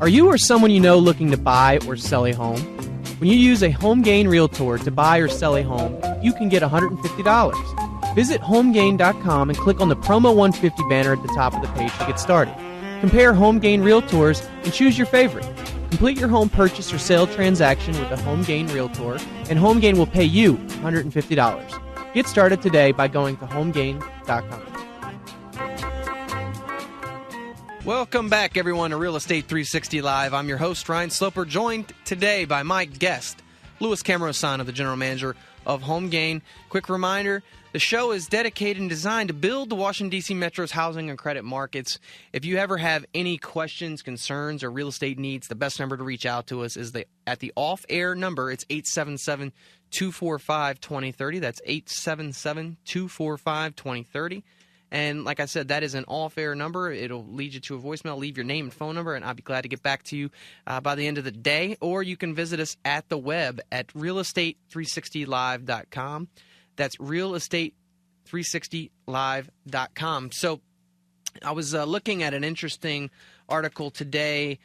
Are you or someone you know looking to buy or sell a home? When you use a HomeGain Realtor to buy or sell a home, you can get $150. Visit HomeGain.com and click on the Promo 150 banner at the top of the page to get started. Compare HomeGain Realtors and choose your favorite. Complete your home purchase or sale transaction with a HomeGain Realtor, and HomeGain will pay you $150. Get started today by going to HomeGain.com. Welcome back, everyone, to Real Estate 360 Live. I'm your host, Ryan Sloper, joined today by my guest, Louis Cammarosano, the general manager of HomeGain. Quick reminder, the show is dedicated and designed to build the Washington, D.C. Metro's housing and credit markets. If you ever have any questions, concerns, or real estate needs, the best number to reach out to us is at the off-air number. It's 877-245-2030. That's 877-245-2030. And like I said, that is an off-air number. It'll lead you to a voicemail. Leave your name and phone number, and I'll be glad to get back to you by the end of the day. Or you can visit us at the web at realestate360live.com. That's realestate360live.com. So I was looking at an interesting article today.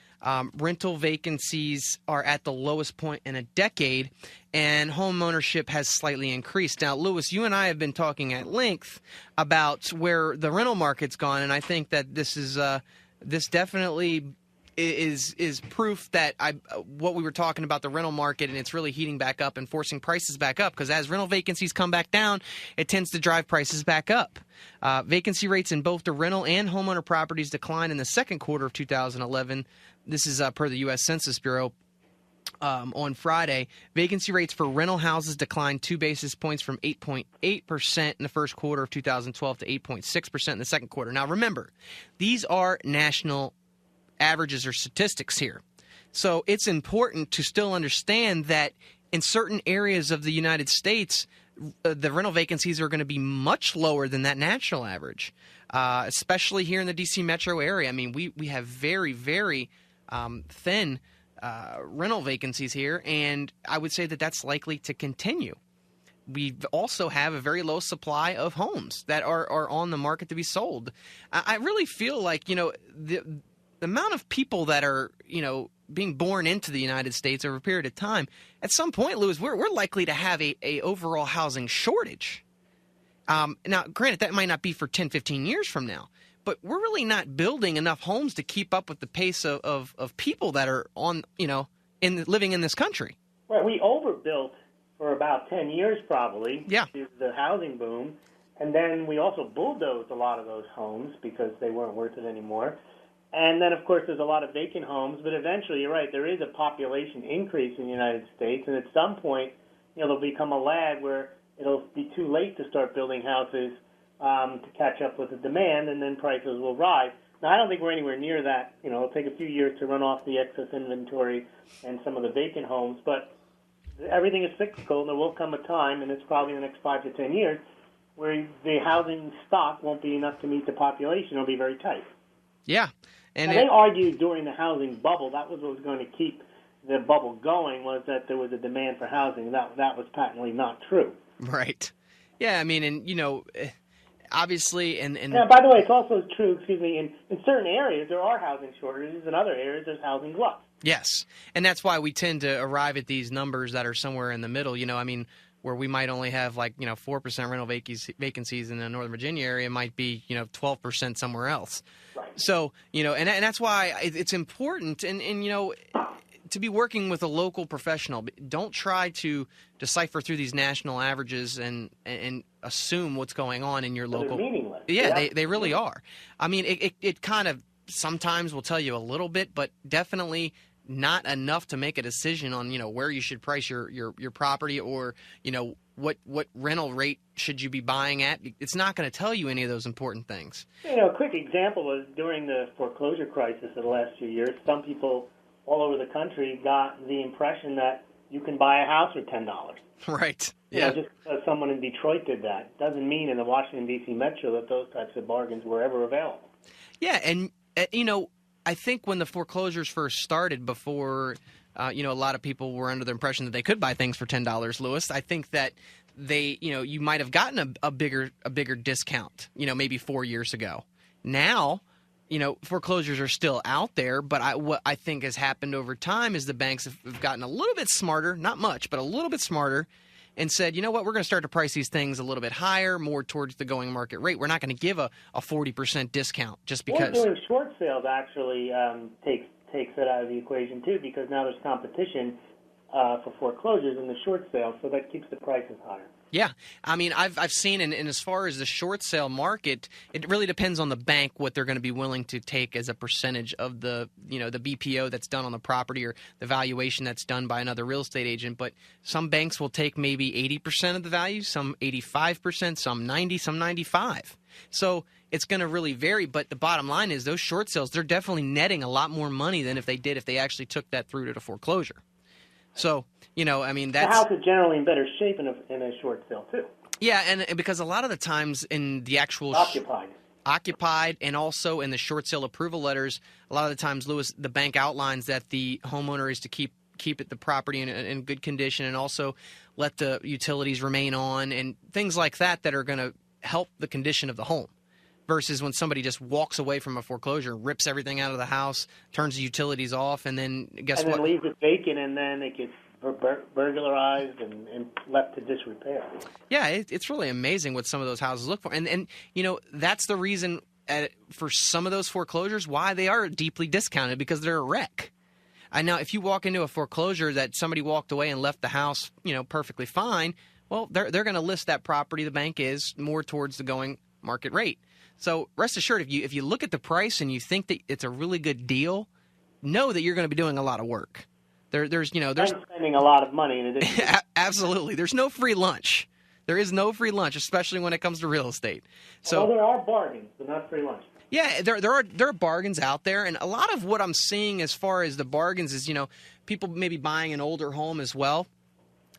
Rental vacancies are at the lowest point in a decade, and home ownership has slightly increased. Now, Louis, you and I have been talking at length about where the rental market's gone, and I think that this is this definitely is proof that what we were talking about, the rental market, and it's really heating back up and forcing prices back up, because as rental vacancies come back down, it tends to drive prices back up. Vacancy rates in both the rental and homeowner properties declined in the second quarter of 2011. This is per the U.S. Census Bureau. On Friday, vacancy rates for rental houses declined 2 basis points from 8.8% in the first quarter of 2012 to 8.6% in the second quarter. Now, remember, these are national averages or statistics here. So it's important to still understand that in certain areas of the United States, the rental vacancies are going to be much lower than that national average, especially here in the D.C. metro area. I mean, we have very, very thin rental vacancies here, and I would say that that's likely to continue. We also have a very low supply of homes that are on the market to be sold. I really feel like, the amount of people that are, being born into the United States over a period of time, at some point, Louis, we're likely to have a overall housing shortage. Now, granted, that might not be for 10, 15 years from now, but we're really not building enough homes to keep up with the pace of people that are living in this country. Right, we overbuilt for about 10 years probably. Yeah. Due to the housing boom, and then we also bulldozed a lot of those homes because they weren't worth it anymore. And then, of course, there's a lot of vacant homes, but eventually, you're right, there is a population increase in the United States, and at some point, there'll become a lag where it'll be too late to start building houses to catch up with the demand, and then prices will rise. Now, I don't think we're anywhere near that. It'll take a few years to run off the excess inventory and some of the vacant homes, but everything is cyclical, and there will come a time, and it's probably in the next 5 to 10 years, where the housing stock won't be enough to meet the population. It'll be very tight. Yeah. And they argued during the housing bubble that was what was going to keep the bubble going, was that there was a demand for housing. That was patently not true. Right. Yeah, I mean, and, obviously, and yeah, by the way, it's also true, in certain areas there are housing shortages. In other areas there's housing glut. Yes, and that's why we tend to arrive at these numbers that are somewhere in the middle, where we might only have 4% rental vacancies in the Northern Virginia area, might be 12% somewhere else. Right. So and that's why it's important and to be working with a local professional. Don't try to decipher through these national averages and assume what's going on in your local. They're meaningless. Yeah, they really are. I mean, it kind of sometimes will tell you a little bit, but definitely not enough to make a decision on where you should price your property, or what rental rate should you be buying at. It's not going to tell you any of those important things. A quick example was during the foreclosure crisis of the last few years, some people all over the country got the impression that you can buy a house for $10. Right. Yeah. Just because someone in Detroit did that doesn't mean in the Washington, D.C. metro that those types of bargains were ever available. Yeah, and I think when the foreclosures first started, before a lot of people were under the impression that they could buy things for $10, Louis, I think that you might have gotten a bigger discount, maybe 4 years ago. Now, foreclosures are still out there, but what I think has happened over time is the banks have gotten a little bit smarter, not much, but a little bit smarter, and said, you know what, we're going to start to price these things a little bit higher, more towards the going market rate. We're not going to give a 40% discount just because. Or doing short sales actually takes it out of the equation too, because now there's competition for foreclosures in the short sales, so that keeps the prices higher. Yeah, I mean, I've seen, and as far as the short sale market, it really depends on the bank what they're going to be willing to take as a percentage of the BPO that's done on the property or the valuation that's done by another real estate agent. But some banks will take maybe 80% of the value, some 85%, some 90%, some 95%. So it's going to really vary. But the bottom line is those short sales, they're definitely netting a lot more money than if they actually took that through to the foreclosure. So, I mean, that's... The house is generally in better shape in a short sale, too. Yeah, and because a lot of the times in the actual... Occupied, and also in the short sale approval letters, a lot of the times, Lewis, the bank outlines that the homeowner is to keep the property in good condition and also let the utilities remain on and things like that are going to help the condition of the home. Versus when somebody just walks away from a foreclosure, rips everything out of the house, turns the utilities off, and then what? And then leaves it vacant, and then it gets burglarized and left to disrepair. Yeah, it's really amazing what some of those houses look for. And that's the reason for some of those foreclosures why they are deeply discounted, because they're a wreck. Now, if you walk into a foreclosure that somebody walked away and left the house, perfectly fine, well, they're going to list that property, the bank is, more towards the going market rate. So rest assured, if you look at the price and you think that it's a really good deal, know that you're going to be doing a lot of work. There's spending a lot of money in addition. Absolutely. There's no free lunch. There is no free lunch, especially when it comes to real estate. So there are bargains, but not free lunch. Yeah, there are bargains out there, and a lot of what I'm seeing as far as the bargains is, people maybe buying an older home as well.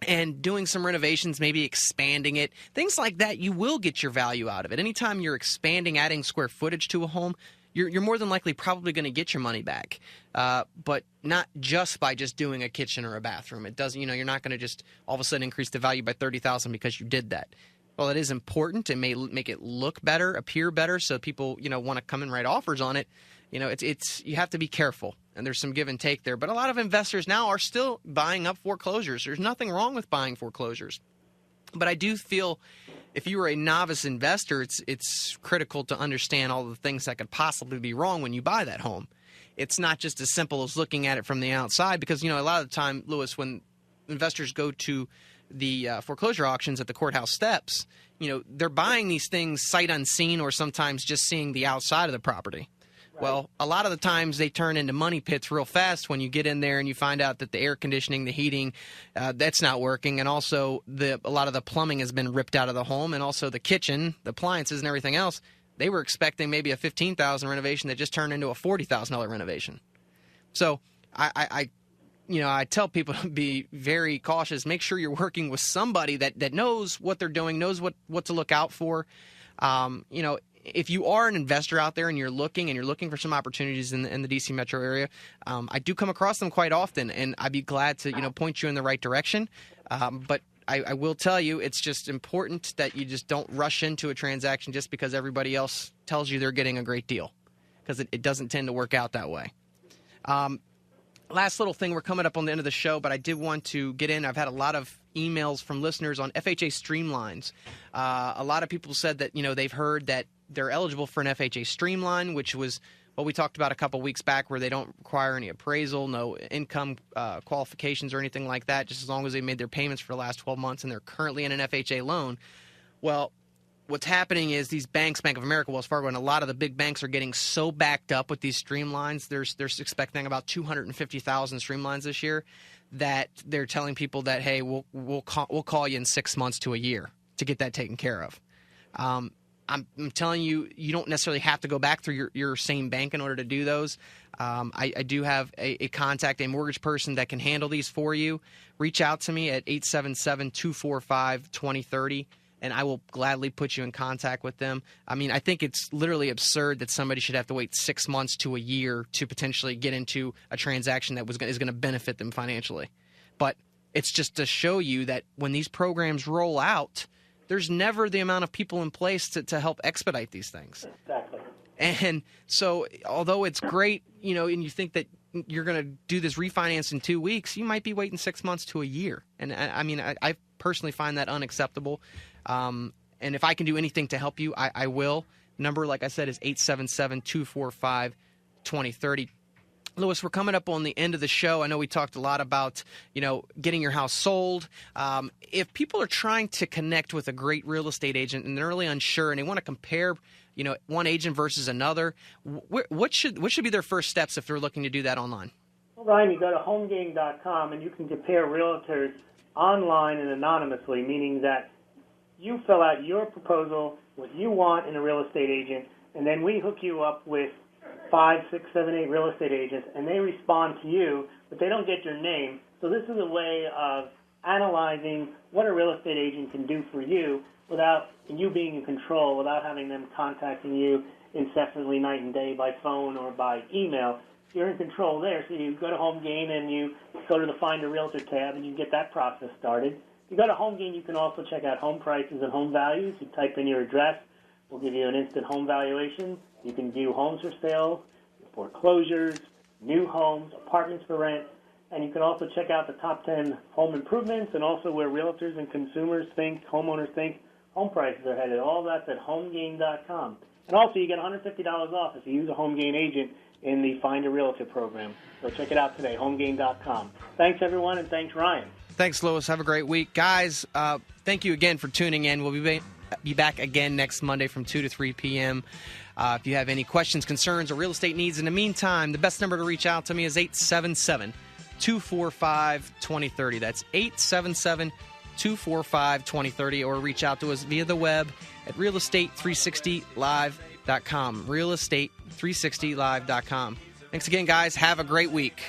And doing some renovations, maybe expanding it, things like that, you will get your value out of it. Anytime you're expanding, adding square footage to a home, you're more than likely probably going to get your money back. But not just by just doing a kitchen or a bathroom. It doesn't, you're not going to just all of a sudden increase the value by $30,000 because you did that. Well, it is important. It may make it look better, appear better, so people, want to come and write offers on it. It's you have to be careful, and there's some give and take there. But a lot of investors now are still buying up foreclosures. There's nothing wrong with buying foreclosures. But I do feel if you were a novice investor, it's critical to understand all the things that could possibly be wrong when you buy that home. It's not just as simple as looking at it from the outside because, a lot of the time, Lewis, when investors go to the foreclosure auctions at the courthouse steps, they're buying these things sight unseen or sometimes just seeing the outside of the property. Right. Well, a lot of the times they turn into money pits real fast when you get in there and you find out that the air conditioning, the heating, that's not working. And also a lot of the plumbing has been ripped out of the home, and also the kitchen, the appliances and everything else. They were expecting maybe a $15,000 renovation that just turned into a $40,000 renovation. So I tell people to be very cautious. Make sure you're working with somebody that knows what they're doing, knows what to look out for. If you are an investor out there and you're looking for some opportunities in the DC metro area, I do come across them quite often, and I'd be glad to point you in the right direction. But I will tell you, it's just important that you just don't rush into a transaction just because everybody else tells you they're getting a great deal, because it doesn't tend to work out that way. Last little thing, we're coming up on the end of the show, but I did want to get in. I've had a lot of emails from listeners on FHA streamlines. A lot of people said that, they've heard that they're eligible for an FHA streamline, which was what we talked about a couple weeks back, where they don't require any appraisal, no income qualifications or anything like that, just as long as they made their payments for the last 12 months and they're currently in an FHA loan. Well, what's happening is these banks, Bank of America, Wells Fargo, and a lot of the big banks are getting so backed up with these streamlines. They're expecting about 250,000 streamlines this year, that they're telling people that, hey, we'll call you in 6 months to a year to get that taken care of. I'm telling you, you don't necessarily have to go back through your same bank in order to do those. I do have a mortgage person that can handle these for you. Reach out to me at 877-245-2030. And I will gladly put you in contact with them. I mean, I think it's literally absurd that somebody should have to wait 6 months to a year to potentially get into a transaction that is going to benefit them financially. But it's just to show you that when these programs roll out, there's never the amount of people in place to help expedite these things. Exactly. And so although it's great, and you think that you're going to do this refinance in 2 weeks, you might be waiting 6 months to a year. And I personally find that unacceptable. And if I can do anything to help you, I will. Number, like I said, is 877-245-2030. Louis, we're coming up on the end of the show. I know we talked a lot about, getting your house sold. If people are trying to connect with a great real estate agent and they're really unsure and they want to compare, one agent versus another, what should be their first steps if they're looking to do that online? Well, Ryan, you go to homegain.com and you can compare realtors online and anonymously, meaning that you fill out your proposal, what you want in a real estate agent, and then we hook you up with 5, 6, 7, 8 real estate agents, and they respond to you, but they don't get your name. So this is a way of analyzing what a real estate agent can do for you without you being in control, without having them contacting you incessantly night and day by phone or by email. You're in control there. So you go to HomeGain and you go to the Find a Realtor tab and you get that process started. If you go to HomeGain, you can also check out home prices and home values. You type in your address. We'll give you an instant home valuation. You can view homes for sale, foreclosures, new homes, apartments for rent, and you can also check out the top 10 home improvements and also where realtors and consumers think, homeowners think home prices are headed. All that's at homegain.com. And also you get $150 off if you use a HomeGain agent in the Find a Realtor program. So check it out today, homegain.com. Thanks, everyone, and thanks, Ryan. Thanks, Louis. Have a great week. Guys, thank you again for tuning in. We'll be back again next Monday from 2 to 3 p.m. If you have any questions, concerns, or real estate needs in the meantime, the best number to reach out to me is 877-245-2030. That's 877-245-2030, or reach out to us via the web at realestate360live.com. realestate360live.com. Thanks again, guys. Have a great week.